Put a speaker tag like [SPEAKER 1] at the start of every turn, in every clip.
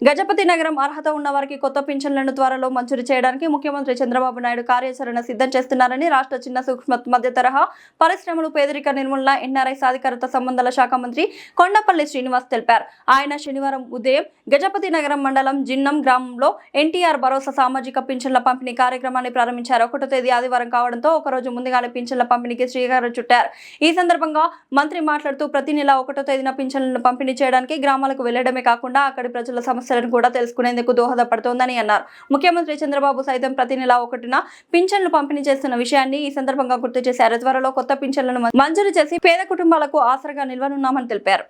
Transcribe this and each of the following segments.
[SPEAKER 1] గజపతి నగరం అర్హత ఉన్న వారికి కొత్త పింఛన్లను త్వరలో మంజూరు చేయడానికి ముఖ్యమంత్రి చంద్రబాబు నాయుడు కార్యాచరణ సిద్ధం చేస్తున్నారని రాష్ట్ర చిన్న సూక్ష్మ మధ్య తరహా పరిశ్రమలు పేదరిక నిర్మూలన ఎన్ఆర్ఐ సాధికారత సంబంధాల శాఖ మంత్రి కొండపల్లి శ్రీనివాస్ తెలిపారు. ఆయన శనివారం ఉదయం గజపతి నగరం మండలం జిన్నం గ్రామంలో ఎన్టీఆర్ భరోసా సామాజిక పింఛన్ల పంపిణీ కార్యక్రమాన్ని ప్రారంభించారు. 1వ తేదీ ఆదివారం కావడంతో ఒకరోజు ముందుగానే పింఛన్ల పంపిణీకి శ్రీకారం చుట్టారు. ఈ సందర్భంగా మంత్రి మాట్లాడుతూ ప్రతి నెల 1వ తేదీన పింఛన్లను పంపిణీ చేయడానికి గ్రామాలకు వెళ్లడమే కాకుండా అక్కడి ప్రజల సమస్యలను కూడా తెలుసుకునేందుకు దోహదపడుతోందని అన్నారు. ముఖ్యమంత్రి చంద్రబాబు సైతం ప్రతి నెల 1న పింఛన్లు పంపిణీ చేస్తున్న విషయాన్ని ఈ సందర్భంగా గుర్తు చేశారు. త్వరలో కొత్త పింఛన్లను మంజూరు చేసి పేద కుటుంబాలకు ఆసరాగా నిలవనున్నామని తెలిపారు.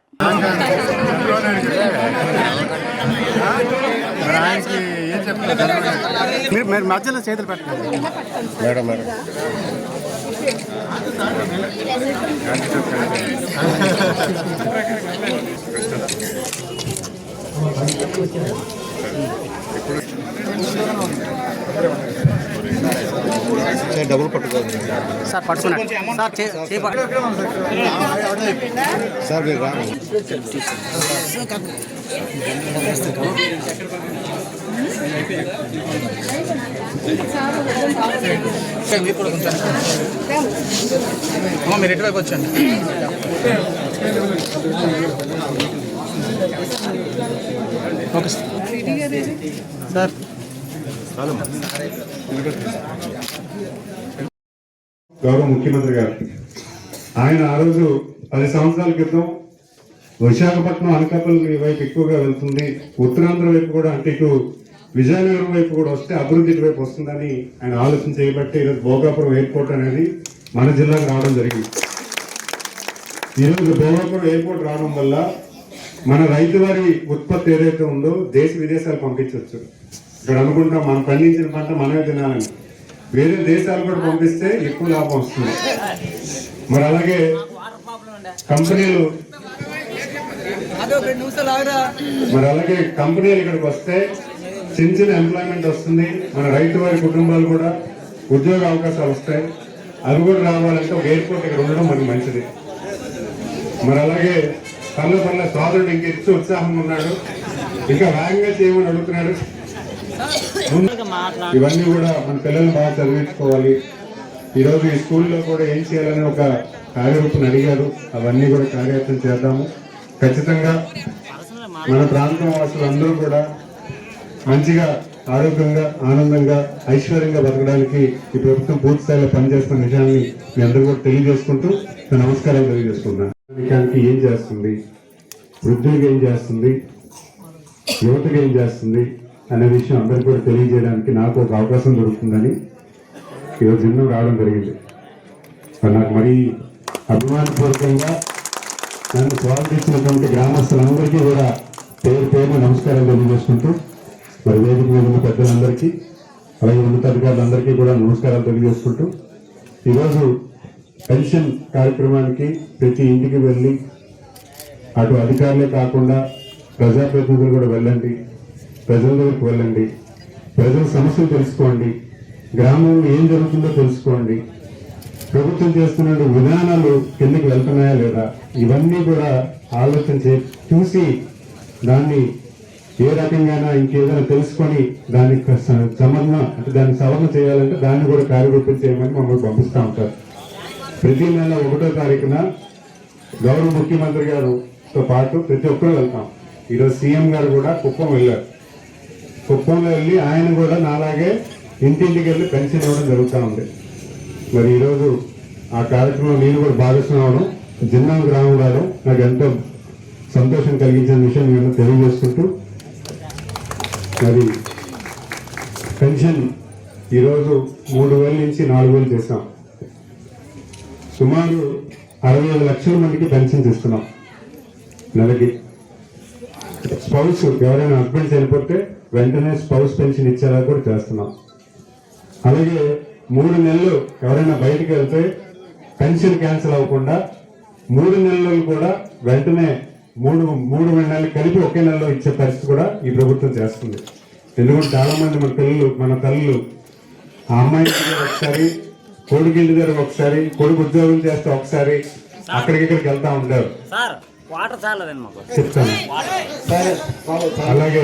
[SPEAKER 2] డబుల్ పట్టుకోవాలి సార్, పట్టుకున్నాడు సార్ మీరు రా.
[SPEAKER 3] మీరు ఎటువైపు వచ్చండి. Okay sir.
[SPEAKER 4] గౌరవ ముఖ్యమంత్రి గారు ఆయన ఆ రోజు 10 సంవత్సరాల క్రితం విశాఖపట్నం అనకాపల్లి వైపు ఎక్కువగా వెళ్తుంది, ఉత్తరాంధ్ర వైపు కూడా అంటే ఇటు విజయనగరం వైపు కూడా వస్తే అభివృద్ధి వైపు వస్తుందని ఆయన ఆలోచన చేయబట్టి ఈరోజు భోగాపురం ఎయిర్పోర్ట్ అనేది మన జిల్లాకు రావడం జరిగింది. ఈరోజు భోగాపురం ఎయిర్పోర్ట్ రావడం వల్ల మన రైతు వారి ఉత్పత్తి ఏదైతే ఉందో దేశ విదేశాలు పంపించవచ్చు. ఇక్కడ అనుకుంటాం మనం పండించిన పంట మనమే తినాలని, వేరే దేశాలు కూడా పంపిస్తే ఎక్కువ లాభం వస్తుంది. మరి అలాగే కంపెనీలు ఇక్కడికి వస్తే చిన్న చిన్న ఎంప్లాయ్మెంట్ వస్తుంది, మన రైతు వారి కుటుంబాలు కూడా ఉద్యోగ అవకాశాలు వస్తాయి. అవి కూడా రావాలంటే ఒక ఎయిర్పోర్ట్ ఇక్కడ ఉండడం మనకి మంచిది. మరి అలాగే పల్లె సోదరుడు ఇంక ఎక్కువ ఉత్సాహంగా ఉన్నాడు, ఇంకా వేగంగా చేయమని అడుగుతున్నాడు. ఇవన్నీ కూడా మన పిల్లల్ని బాగా చదివించుకోవాలి. ఈరోజు ఈ స్కూల్లో కూడా ఏం చేయాలని ఒక కార్యరూపం అడిగారు, అవన్నీ కూడా కార్యాచరణ చేద్దాము. ఖచ్చితంగా మన ప్రాంతం వాసులందరూ కూడా మంచిగా ఆరోగ్యంగా ఆనందంగా ఐశ్వర్యంగా బతకడానికి ఈ ప్రభుత్వం పూర్తి స్థాయిలో పనిచేస్తున్న విషయాన్ని మీ అందరూ కూడా తెలియజేసుకుంటూ నమస్కారాలు తెలియజేసుకుంటున్నాను. ఏం చేస్తుంది, వృద్ధులకి ఏం చేస్తుంది, యువతకి ఏం చేస్తుంది అనే విషయం అందరికీ కూడా తెలియజేయడానికి నాకు ఒక అవకాశం దొరుకుతుందని ఈరోజు జిన్నం రావడం జరిగింది. నాకు మరీ అభిమానపూర్వకంగా నన్ను స్వాగతించినటువంటి గ్రామస్తులందరికీ కూడా పేరు పేరు నమస్కారాలు తెలియజేసుకుంటూ, మరి వేదిక మీద ఉన్న పెద్దలందరికీ అలాగే ఉన్నతాధికారులందరికీ కూడా నమస్కారాలు తెలియజేసుకుంటూ, ఈరోజు పెన్షన్ కార్యక్రమానికి ప్రతి ఇంటికి వెళ్ళి అటు అధికారులే కాకుండా ప్రజాప్రతినిధులు కూడా వెళ్ళండి, ప్రజల దగ్గరికి వెళ్ళండి, ప్రజల సమస్యలు తెలుసుకోండి, గ్రామంలో ఏం జరుగుతుందో తెలుసుకోండి, ప్రభుత్వం చేస్తున్న విధానాలు కిందకి వెళ్తున్నాయా లేదా ఇవన్నీ కూడా ఆలోచన చూసి దాన్ని ఏ రకంగానైనా ఇంకేదైనా తెలుసుకొని దానికి దాన్ని సవరణ చేయాలంటే దాన్ని కూడా కార్యరూపం చేయమని మమ్మల్ని పంపిస్తూ ఉంటారు. ప్రతి నెల 1వ తారీఖున గౌరవ ముఖ్యమంత్రి గారితో పాటు ప్రతి ఒక్కరు వెళ్తాం. ఈరోజు సీఎం గారు కూడా కుప్పం వెళ్ళారు. కుప్పంలో వెళ్ళి ఆయన కూడా నాలాగే ఇంటింటికి వెళ్ళి పెన్షన్ ఇవ్వడం జరుగుతూ ఉంది. మరి ఈరోజు ఆ కార్యక్రమం నేను కూడా భాగస్వామి అవడం, జిన్నం గ్రామం రావడం నాకు ఎంతో సంతోషం కలిగించిన విషయం నేను తెలియజేసుకుంటూ, మరి పెన్షన్ ఈరోజు 3,000 నుంచి 4,000 చేశాం. సుమారు 65 లక్షల మందికి పెన్షన్ ఇస్తున్నాం నెలకి. స్పౌస్ ఎవరైనా హస్బెండ్ చనిపోతే వెంటనే స్పౌస్ పెన్షన్ ఇచ్చేలా కూడా చేస్తున్నాం. అలాగే 3 నెలలు ఎవరైనా బయటకు వెళ్తే పెన్షన్ క్యాన్సిల్ అవ్వకుండా 3 నెలలు కూడా వెంటనే 3 నెలలు కలిపి ఒకే నెలలో ఇచ్చే పరిస్థితి కూడా ఈ ప్రభుత్వం చేస్తుంది. ఎందుకంటే చాలా మంది మన తల్లులు ఆ అమ్మాయి ఒకసారి కొడుకు ఇంటి దగ్గర ఒకసారి, కొడుకు ఉద్యోగం చేస్తే ఒకసారి అక్కడికి వెళ్తా ఉంటారు. చెప్తాను. అలాగే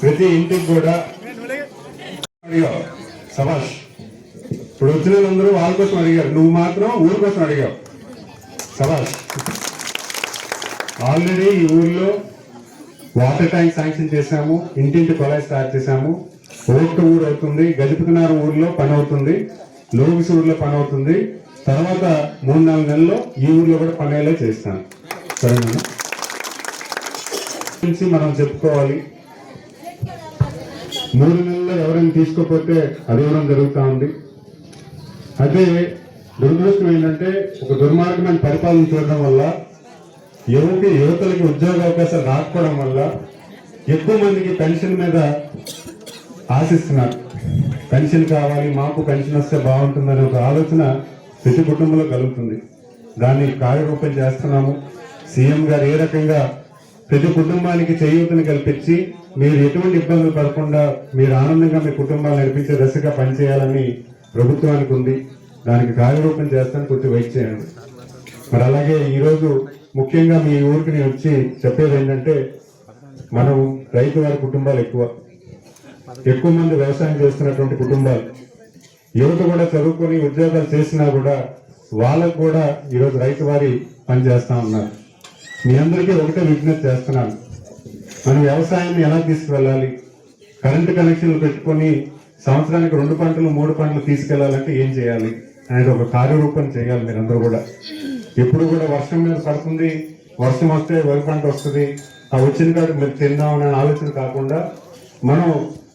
[SPEAKER 4] ప్రతి ఇంటికి కూడా అడిగావు సభాష్. ఇప్పుడు వచ్చిన వాళ్ళందరూ వాళ్ళ కోసం అడిగారు, నువ్వు మాత్రం ఊరి కోసం అడిగావు. సభాష్. ఆల్రెడీ ఈ ఊర్లో వాటర్ ట్యాంక్ శాంక్షన్ చేశాము, ఇంటింటి కొలాయి స్టార్ట్ చేశాము. ఓట్ట ఊరు అవుతుంది, గజపతినారం ఊర్లో పని అవుతుంది, లోగిసి ఊర్లో పని అవుతుంది. తర్వాత 3-4 నెలల్లో ఈ ఊర్లో కూడా పని అయ్యేలా చేస్తాను. సరేనా? నుంచి మనం చెప్పుకోవాలి. 3 నెలల్లో ఎవరైనా తీసుకోకపోతే అది ఇవ్వడం జరుగుతూ ఉంది. అదే దురదృష్టం ఏంటంటే ఒక దుర్మార్గమైన పరిపాలన చూడడం వల్ల యువతలకి ఉద్యోగ అవకాశాలు రాకపోవడం వల్ల ఎక్కువ మందికి పెన్షన్ మీద ఆశిస్తున్నారు. పెన్షన్ కావాలి, మాకు పెన్షన్ వస్తే బాగుంటుందనే ఒక ఆలోచన ప్రతి కుటుంబంలో కలుగుతుంది. దాన్ని కార్యరూపం చేస్తున్నాము. సీఎం గారు ఏ రకంగా ప్రతి కుటుంబానికి చేయూతను కల్పించి మీరు ఎటువంటి ఇబ్బందులు పడకుండా మీరు ఆనందంగా మీ కుటుంబాలు నడిపించే దశగా పనిచేయాలని ప్రభుత్వానికి ఉంది. దానికి కార్యరూపం చేస్తాను, కొంచెం వెయిట్ చేయండి. మరి అలాగే ఈరోజు ముఖ్యంగా మీ ఊరికి నేను వచ్చి చెప్పేది ఏంటంటే, మనం రైతు వారి కుటుంబాలు ఎక్కువ మంది వ్యవసాయం చేస్తున్నటువంటి కుటుంబాలు, యువత కూడా చదువుకొని ఉద్యోగాలు చేసినా కూడా వాళ్ళకు కూడా ఈరోజు రైతు వారి పని చేస్తా ఉన్నారు. మీ అందరికీ ఒకటే విజ్ఞప్తి చేస్తున్నాను, మనం వ్యవసాయాన్ని ఎలా తీసుకువెళ్ళాలి, కరెంటు కనెక్షన్లు పెట్టుకొని సంవత్సరానికి 2 పంటలు 3 పంటలు తీసుకెళ్లాలంటే ఏం చేయాలి అనేది ఒక కార్యరూపం చేయాలి. మీరందరూ కూడా ఎప్పుడు కూడా వర్షం మీద పడుతుంది, వర్షం వస్తే వరి పంట వస్తుంది, ఆ వచ్చిన కాదు మీరు తిందామనే ఆలోచన కాకుండా మనం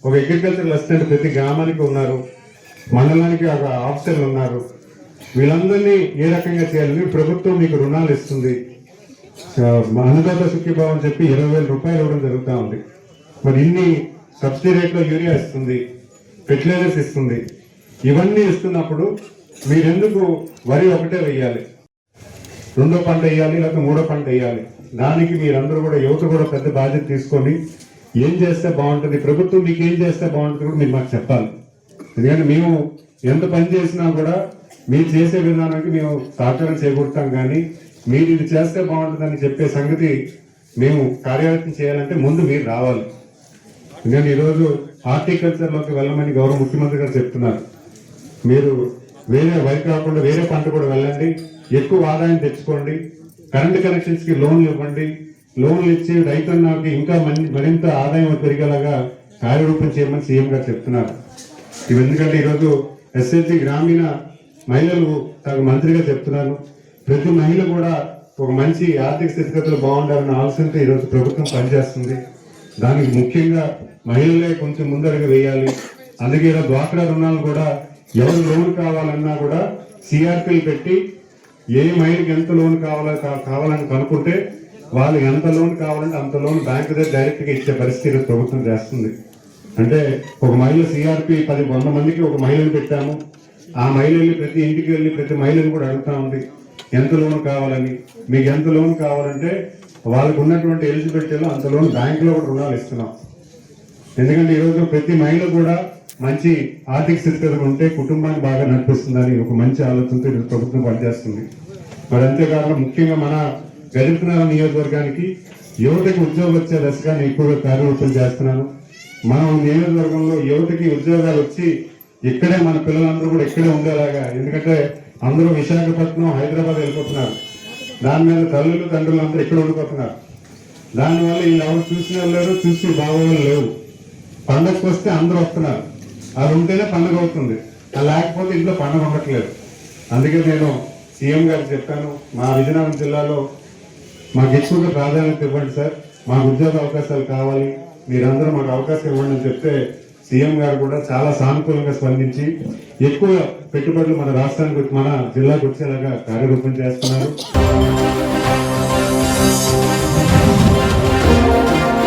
[SPEAKER 4] ఒక అగ్రికల్చర్ అసిస్టెంట్ ప్రతి గ్రామానికి ఉన్నారు, మండలానికి ఒక ఆఫీసర్లు ఉన్నారు. వీళ్ళందరినీ ఏ రకంగా చేయాలని ప్రభుత్వం మీకు రుణాలు ఇస్తుంది. అన్నదాత సుఖీభావం చెప్పి 20,000 రూపాయలు ఇవ్వడం జరుగుతూ ఉంది. మరి ఇన్ని సబ్సిడీ రేట్లో యూరియా ఇస్తుంది, ఫెర్టిలైజర్స్ ఇస్తుంది. ఇవన్నీ ఇస్తున్నప్పుడు మీరెందుకు వరి ఒకటే వేయాలి, 2వ పంట వేయాలి, లేకపోతే 3వ పంట వేయాలి? దానికి మీరందరూ కూడా యువత కూడా పెద్ద బాధ్యత తీసుకొని ఏం చేస్తే బాగుంటుంది, ప్రభుత్వం మీకు ఏం చేస్తే బాగుంటుంది కూడా మీరు మాకు చెప్పాలి. ఎందుకంటే మేము ఎంత పని చేసినా కూడా మీరు చేసే విధానానికి మేము సహకారం చేకూరుతాం, కానీ మీరు ఇది చేస్తే బాగుంటుందని చెప్పే సంగతి మేము కార్యరూపం చేయాలంటే ముందు మీరు రావాలి. ఎందుకంటే ఈరోజు హార్టికల్చర్లోకి వెళ్ళమని గౌరవ ముఖ్యమంత్రి గారు చెప్తున్నారు. మీరు వేరే వరి కాకుండా వేరే పంట కూడా వెళ్ళండి, ఎక్కువ ఆదాయం తెచ్చుకోండి, కరెంట్ కనెక్షన్స్ కి లోన్లు ఇవ్వండి, లోన్లు ఇచ్చి రైతన్నకి ఇంకా మరింత ఆదాయం పెరిగేలాగా కార్యరూపం చేయమని సీఎం గారు చెప్తున్నారు. ఇవి ఎందుకంటే ఈరోజు ఎస్ఎస్జి గ్రామీణ మహిళలు మంత్రిగా చెప్తున్నాను, ప్రతి మహిళ కూడా ఒక మంచి ఆర్థిక స్థితిగతులు బాగుండాలన్న ఆలోచనతో ఈరోజు ప్రభుత్వం పనిచేస్తుంది. దానికి ముఖ్యంగా మహిళలే కొంచెం ముందడుగు వేయాలి. అందుకే ఇలా డ్వాక్రా రుణాలు కూడా ఎవరు లోన్ కావాలన్నా కూడా సిఆర్పీలు పెట్టి ఏ మహిళకి ఎంత లోన్ కావాలని కనుక్కుంటే వాళ్ళు ఎంత లోన్ కావాలంటే అంత లోన్ బ్యాంకు దగ్గర డైరెక్ట్ గా ఇచ్చే పరిస్థితి ప్రభుత్వం చేస్తుంది. అంటే ఒక మహిళ సిఆర్పి 100 మందికి ఒక మహిళను పెట్టాము. ఆ మహిళల్ని ప్రతి ఇంటికి వెళ్ళి ప్రతి మహిళను కూడా అడుగుతా ఉంది ఎంత లోన్ కావాలని. మీకు ఎంత లోన్ కావాలంటే వాళ్ళకు ఉన్నటువంటి ఎలిజిబిలిటీలో అంత లోన్ బ్యాంకులో కూడా రుణాలు ఇస్తున్నాం. ఎందుకంటే ఈరోజు ప్రతి మహిళ కూడా మంచి ఆర్థిక స్థితిగతులు ఉంటే కుటుంబాన్ని బాగా నడిపిస్తుందని ఒక మంచి ఆలోచనతో ఈరోజు ప్రభుత్వం పనిచేస్తుంది. మరి అంతేకాకుండా ముఖ్యంగా మన గజపతినగరం నియోజకవర్గానికి యువతకి ఉద్యోగం వచ్చే దశగా నేను ఎక్కువగా కార్యరూపం చేస్తున్నాను. మనం నియోజకవర్గంలో యువతకి ఉద్యోగాలు వచ్చి ఇక్కడే మన పిల్లలందరూ కూడా ఇక్కడే ఉండేలాగా, ఎందుకంటే అందరూ విశాఖపట్నం హైదరాబాద్ వెళ్ళిపోతున్నారు, దాని మీద తల్లులు తండ్రులు అందరూ ఇక్కడ ఉండిపోతున్నారు. దానివల్ల వీళ్ళు ఎవరు చూసిన లేరు, చూసి బాగోలు లేవు. పండగకు వస్తే అందరూ వస్తున్నారు, అది ఉంటేనే పండుగ అవుతుంది, అది లేకపోతే ఇంట్లో పండుగ ఉండట్లేదు. అందుకే నేను సీఎం గారికి చెప్పాను, మా విజయనగరం జిల్లాలో మాకు ఎక్కువగా ప్రాధాన్యత ఇవ్వండి సార్, మాకు ఉద్యోగ అవకాశాలు కావాలి, మీరందరూ మాకు అవకాశం ఇవ్వండి అని చెప్తే సీఎం గారు కూడా చాలా సానుకూలంగా స్పందించి ఎక్కువ పెట్టుబడులు మన రాష్ట్రానికి మన జిల్లాకు వచ్చేలాగా కార్యరూపం చేస్తున్నారు.